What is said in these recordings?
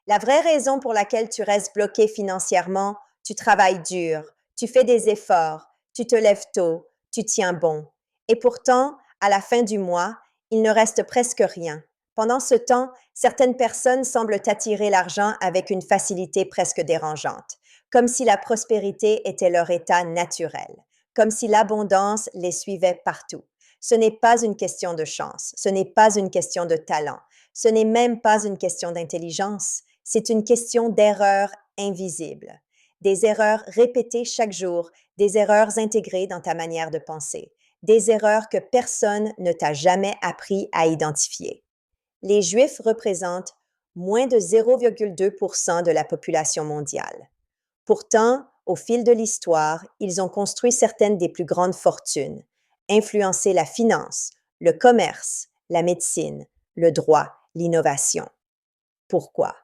La vraie raison pour laquelle tu restes bloqué financièrement, tu travailles dur, tu fais des efforts, tu te lèves tôt, tu tiens bon. Et pourtant, à la fin du mois, il ne reste presque rien. Pendant ce temps, certaines personnes semblent attirer l'argent avec une facilité presque dérangeante, comme si la prospérité était leur état naturel, comme si l'abondance les suivait partout. Ce n'est pas une question de chance, ce n'est pas une question de talent, ce n'est même pas une question d'intelligence, c'est une question d'erreurs invisibles, des erreurs répétées chaque jour, des erreurs intégrées dans ta manière de penser, des erreurs que personne ne t'a jamais appris à identifier. Les Juifs représentent moins de 0,2% de la population mondiale. Pourtant, au fil de l'histoire, ils ont construit certaines des plus grandes fortunes, influencé la finance, le commerce, la médecine, le droit, l'innovation. Pourquoi?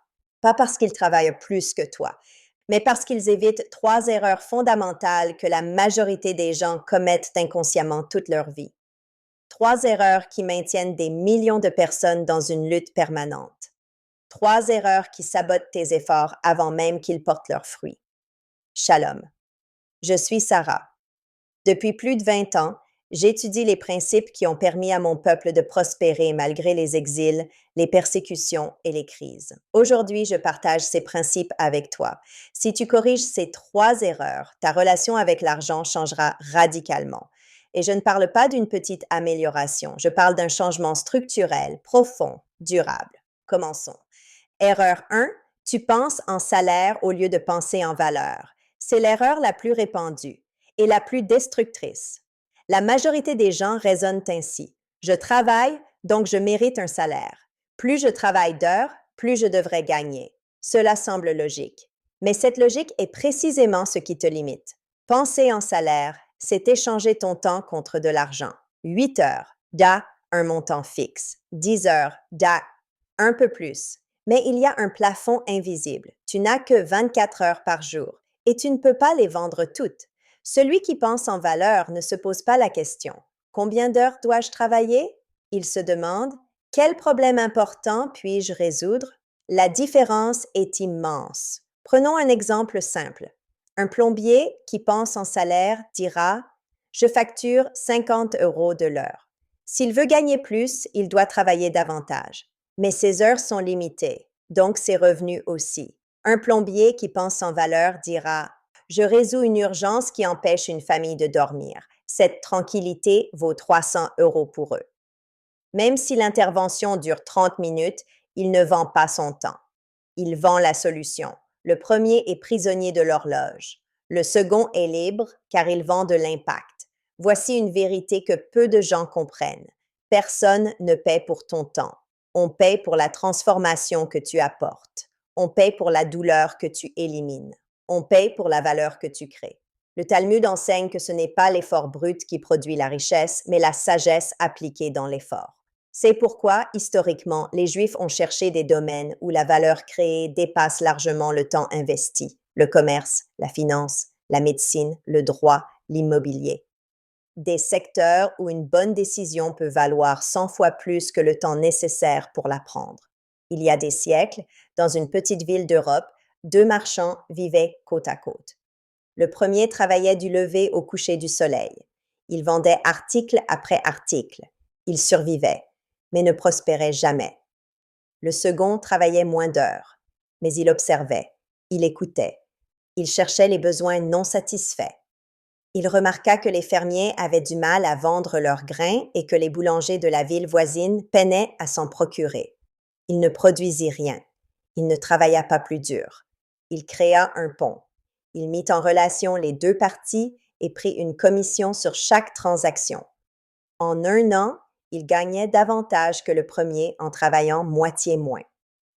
Pas parce qu'ils travaillent plus que toi, mais parce qu'ils évitent trois erreurs fondamentales que la majorité des gens commettent inconsciemment toute leur vie. Trois erreurs qui maintiennent des millions de personnes dans une lutte permanente. Trois erreurs qui sabotent tes efforts avant même qu'ils portent leurs fruits. Shalom. Je suis Sarah. Depuis plus de 20 ans, j'étudie les principes qui ont permis à mon peuple de prospérer malgré les exils, les persécutions et les crises. Aujourd'hui, je partage ces principes avec toi. Si tu corriges ces trois erreurs, ta relation avec l'argent changera radicalement. Et je ne parle pas d'une petite amélioration, je parle d'un changement structurel, profond, durable. Commençons. Erreur 1, tu penses en salaire au lieu de penser en valeur. C'est l'erreur la plus répandue et la plus destructrice. La majorité des gens raisonnent ainsi. Je travaille, donc je mérite un salaire. Plus je travaille d'heures, plus je devrais gagner. Cela semble logique. Mais cette logique est précisément ce qui te limite. Penser en salaire, c'est échanger ton temps contre de l'argent. 8 heures, da un montant fixe. 10 heures, da un peu plus. Mais il y a un plafond invisible. Tu n'as que 24 heures par jour et tu ne peux pas les vendre toutes. Celui qui pense en valeur ne se pose pas la question. Combien d'heures dois-je travailler? Il se demande, quel problème important puis-je résoudre? La différence est immense. Prenons un exemple simple. Un plombier qui pense en salaire dira, je facture 50 euros de l'heure. S'il veut gagner plus, il doit travailler davantage. Mais ses heures sont limitées, donc ses revenus aussi. Un plombier qui pense en valeur dira je résous une urgence qui empêche une famille de dormir. Cette tranquillité vaut 300 euros pour eux. Même si l'intervention dure 30 minutes, il ne vend pas son temps. Il vend la solution. Le premier est prisonnier de l'horloge. Le second est libre car il vend de l'impact. Voici une vérité que peu de gens comprennent. Personne ne paie pour ton temps. On paie pour la transformation que tu apportes. On paie pour la douleur que tu élimines. On paie pour la valeur que tu crées. Le Talmud enseigne que ce n'est pas l'effort brut qui produit la richesse, mais la sagesse appliquée dans l'effort. C'est pourquoi, historiquement, les Juifs ont cherché des domaines où la valeur créée dépasse largement le temps investi, le commerce, la finance, la médecine, le droit, l'immobilier. Des secteurs où une bonne décision peut valoir 100 fois plus que le temps nécessaire pour la prendre. Il y a des siècles, dans une petite ville d'Europe, deux marchands vivaient côte à côte. Le premier travaillait du lever au coucher du soleil. Il vendait article après article. Il survivait, mais ne prospérait jamais. Le second travaillait moins d'heures, mais il observait, il écoutait, il cherchait les besoins non satisfaits. Il remarqua que les fermiers avaient du mal à vendre leurs grains et que les boulangers de la ville voisine peinaient à s'en procurer. Il ne produisit rien. Il ne travailla pas plus dur. Il créa un pont. Il mit en relation les deux parties et prit une commission sur chaque transaction. En un an, il gagnait davantage que le premier en travaillant moitié moins.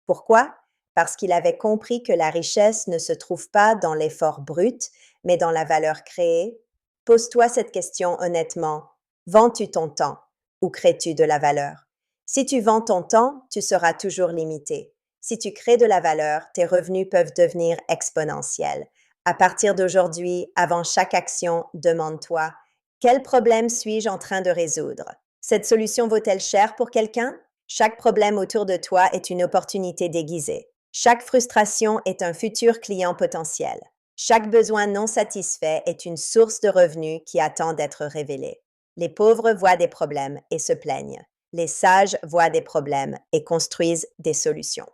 Pourquoi? Parce qu'il avait compris que la richesse ne se trouve pas dans l'effort brut, mais dans la valeur créée. Pose-toi cette question honnêtement. Vends-tu ton temps ou crées-tu de la valeur? Si tu vends ton temps, tu seras toujours limité. Si tu crées de la valeur, tes revenus peuvent devenir exponentiels. À partir d'aujourd'hui, avant chaque action, demande-toi, quel problème suis-je en train de résoudre? Cette solution vaut-elle cher pour quelqu'un? Chaque problème autour de toi est une opportunité déguisée. Chaque frustration est un futur client potentiel. Chaque besoin non satisfait est une source de revenus qui attend d'être révélée. Les pauvres voient des problèmes et se plaignent. Les sages voient des problèmes et construisent des solutions.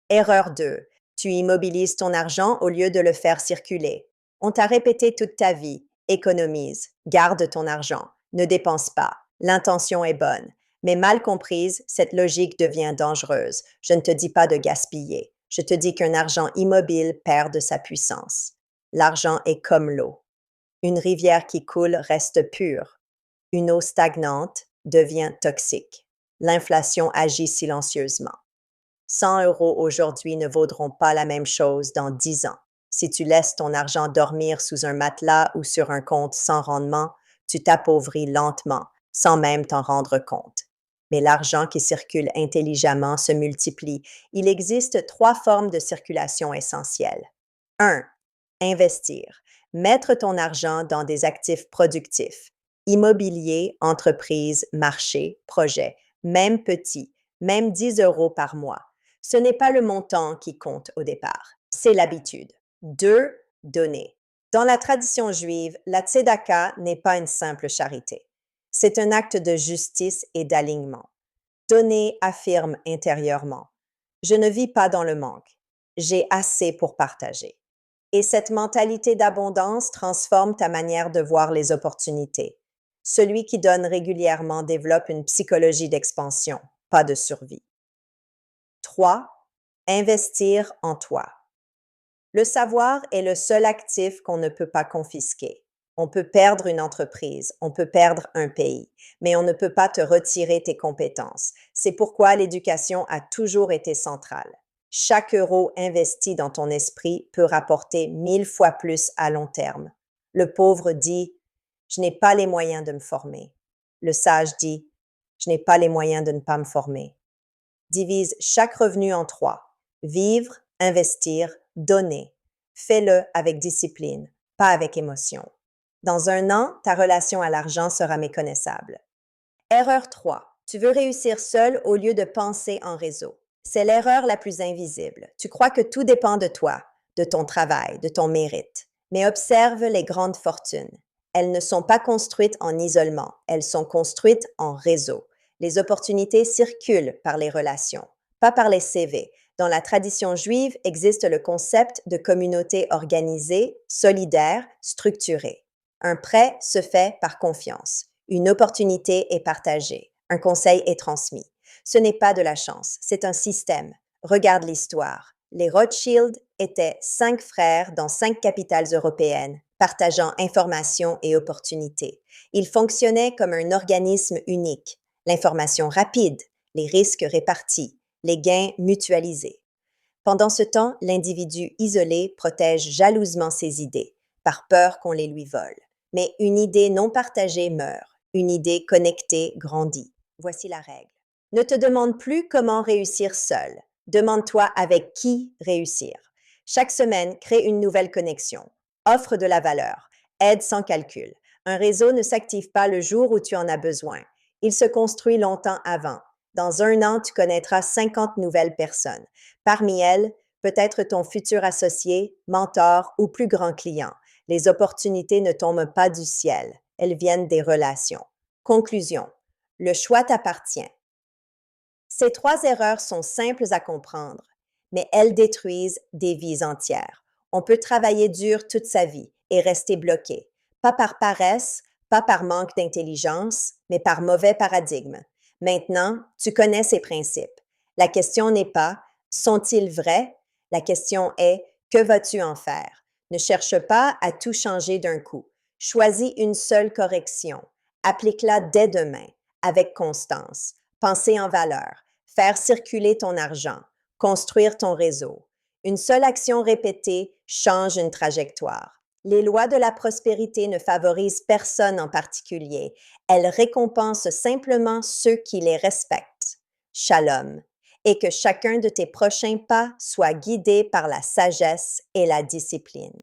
Erreur 2. Tu immobilises ton argent au lieu de le faire circuler. On t'a répété toute ta vie, économise, garde ton argent, ne dépense pas. L'intention est bonne. Mais mal comprise, cette logique devient dangereuse. Je ne te dis pas de gaspiller. Je te dis qu'un argent immobile perd de sa puissance. L'argent est comme l'eau. Une rivière qui coule reste pure. Une eau stagnante devient toxique. L'inflation agit silencieusement. 100 euros aujourd'hui ne vaudront pas la même chose dans 10 ans. Si tu laisses ton argent dormir sous un matelas ou sur un compte sans rendement, tu t'appauvris lentement, sans même t'en rendre compte. Mais l'argent qui circule intelligemment se multiplie. Il existe 3 formes de circulation essentielles. 1. Investir. Mettre ton argent dans des actifs productifs. Immobilier, entreprise, marché, projet. Même petit, même 10 euros par mois. Ce n'est pas le montant qui compte au départ, c'est l'habitude. 2. Donner. Dans la tradition juive, la tzedaka n'est pas une simple charité. C'est un acte de justice et d'alignement. Donner affirme intérieurement. Je ne vis pas dans le manque. J'ai assez pour partager. Et cette mentalité d'abondance transforme ta manière de voir les opportunités. Celui qui donne régulièrement développe une psychologie d'expansion, pas de survie. 3. Investir en toi. Le savoir est le seul actif qu'on ne peut pas confisquer. On peut perdre une entreprise, on peut perdre un pays, mais on ne peut pas te retirer tes compétences. C'est pourquoi l'éducation a toujours été centrale. Chaque euro investi dans ton esprit peut rapporter 1000 fois plus à long terme. Le pauvre dit « Je n'ai pas les moyens de me former ». Le sage dit « Je n'ai pas les moyens de ne pas me former ». Divise chaque revenu en 3. Vivre, investir, donner. Fais-le avec discipline, pas avec émotion. Dans un an, ta relation à l'argent sera méconnaissable. Erreur 3. Tu veux réussir seul au lieu de penser en réseau. C'est l'erreur la plus invisible. Tu crois que tout dépend de toi, de ton travail, de ton mérite. Mais observe les grandes fortunes. Elles ne sont pas construites en isolement, elles sont construites en réseau. Les opportunités circulent par les relations, pas par les CV. Dans la tradition juive existe le concept de communauté organisée, solidaire, structurée. Un prêt se fait par confiance. Une opportunité est partagée. Un conseil est transmis. Ce n'est pas de la chance, c'est un système. Regarde l'histoire. Les Rothschild étaient 5 frères dans 5 capitales européennes, partageant informations et opportunités. Ils fonctionnaient comme un organisme unique. L'information rapide, les risques répartis, les gains mutualisés. Pendant ce temps, l'individu isolé protège jalousement ses idées, par peur qu'on les lui vole. Mais une idée non partagée meurt, une idée connectée grandit. Voici la règle. Ne te demande plus comment réussir seul. Demande-toi avec qui réussir. Chaque semaine, crée une nouvelle connexion. Offre de la valeur. Aide sans calcul. Un réseau ne s'active pas le jour où tu en as besoin. Il se construit longtemps avant. Dans un an, tu connaîtras 50 nouvelles personnes. Parmi elles, peut-être ton futur associé, mentor ou plus grand client. Les opportunités ne tombent pas du ciel. Elles viennent des relations. Conclusion. Le choix t'appartient. Ces 3 erreurs sont simples à comprendre, mais elles détruisent des vies entières. On peut travailler dur toute sa vie et rester bloqué, pas par paresse, pas par manque d'intelligence, mais par mauvais paradigme. Maintenant, tu connais ces principes. La question n'est pas « sont-ils vrais ?» La question est « que vas-tu en faire ?» Ne cherche pas à tout changer d'un coup. Choisis une seule correction. Applique-la dès demain, avec constance. Penser en valeur, faire circuler ton argent, construire ton réseau. Une seule action répétée change une trajectoire. Les lois de la prospérité ne favorisent personne en particulier. Elles récompensent simplement ceux qui les respectent. Shalom. Et que chacun de tes prochains pas soit guidé par la sagesse et la discipline.